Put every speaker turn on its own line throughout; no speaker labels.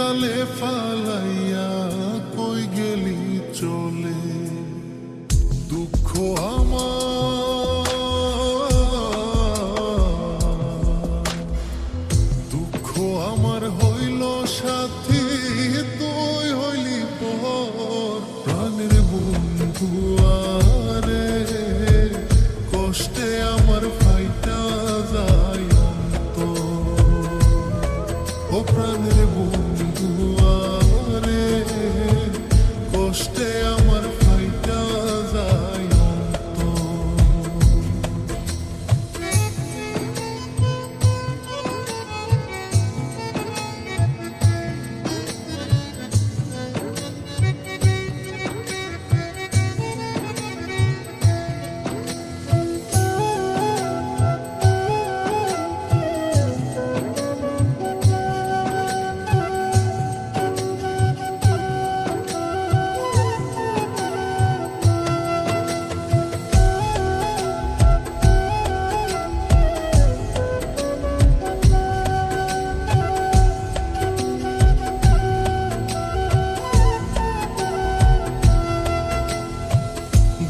কালে ফালাইয়া কই গেলি চলে দুঃখ আমার হইল সাথী তুই হইলি পর প্রাণের বন্ধু আরে কষ্টে আমার ফাইটা যায় অন্তর ও প্রাণের বন্ধু আরে কষ্টে আমার ফাইটা যায়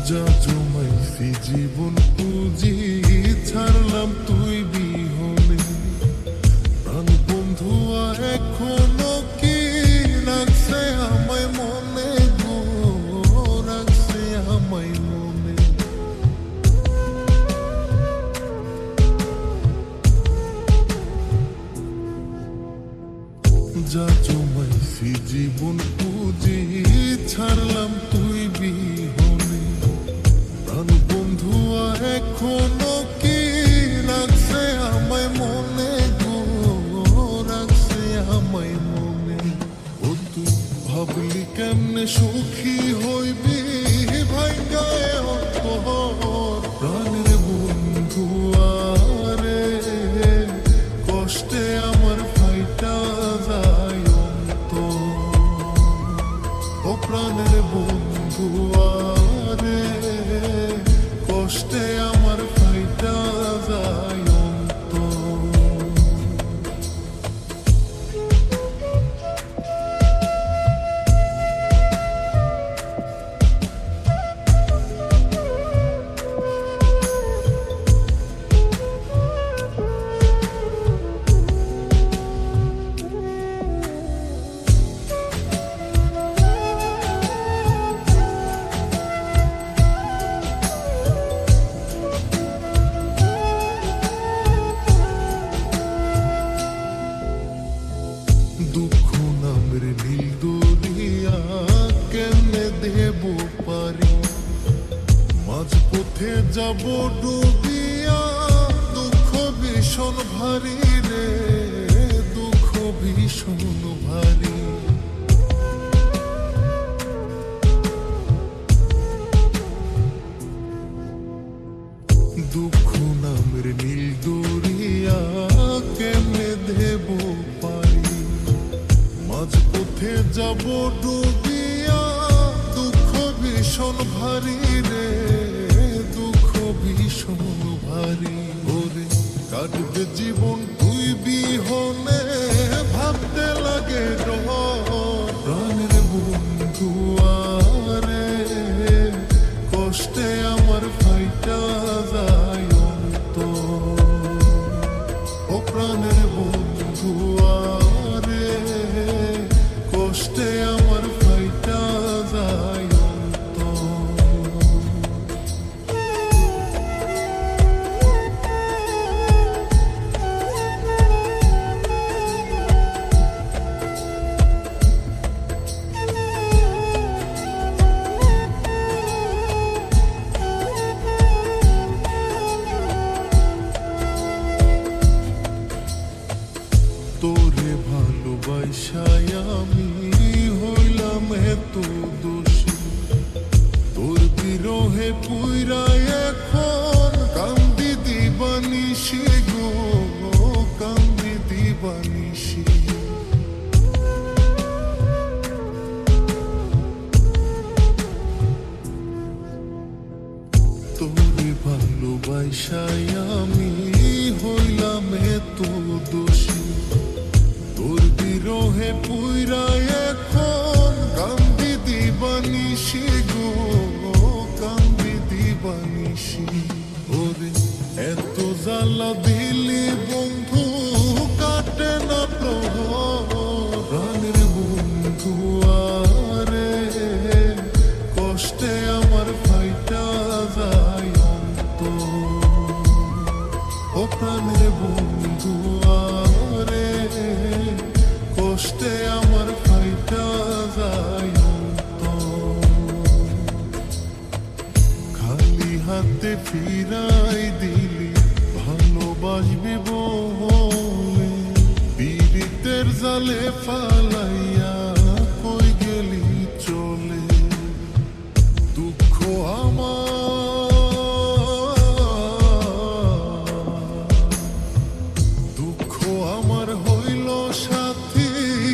যা জমাইছি জীবন পুঁজি ছাড়লাম তুই বিহনে প্রাণ বন্ধু এখনো কি রাখছে আমায় মনে গো রাখছে আমায় মনে যা জমাইছি জীবন পুঁজি ছাড়লাম তুই বিহনে প্রাণ বন্ধু এখনো কি রাখছে আমায় মনে গো রাখছে আমায় মনে ও তুই ভাবলি কেমনে সুখী হইবি ভাঙ্গায় প্রাণের বন্ধু আরে কষ্টে আমার ফাইটা যায় ও প্রাণের বন্ধু আরে কষ্টে আমার ফাইটা যায় দুঃখ নামের নীল দরিয়া কেমনে দেব পারি মাঝ পথে যাব ডুবিয়া দুঃখ ভীষণ ভারী রে দুঃখ ভীষণ ভারী দুঃখ নামের নীল দরিয়া কেমনে দেব পারি মাঝ পথে যাব ডুবিয়া দুঃখ ভীষণ ভারী রে দুঃখ ভীষণ ভারী ওরে কাটবে জীবন তুই বিহনে ভাবতে লাগে ডর প্রাণের বন্ধু আরে কষ্টে আমার ফাইটা যায় ও প্রাণের বন্ধু আরে কষ্টে আমার ফাইটা যায় তোরে ভালোবাসায় আমি হইলাম এত দোষী তোর বিরহে পুইরা এখন কান্দি দিবানিশি গো কান্দি দিবানিশি তোরে ভালোবাসায় আমি হইলাম এত দোষী তোর বিরহে পুইরায় এখন কান্দি দিবানিশি গো, কান্দি দিবানিশি। ওরে এত জ্বালা দিলি বন্ধু কাটে না প্রহর, প্রাণের বন্ধু আরে কষ্টে আমার ফাইটা যায় অন্তর। ও প্রাণের বন্ধু আরে কষ্টে আমার ফাইটা যায় অন্তর। খালি হাতে ফিরাই দিলি ভালোবাসবি বলে, পীড়িতের জালে ফালাই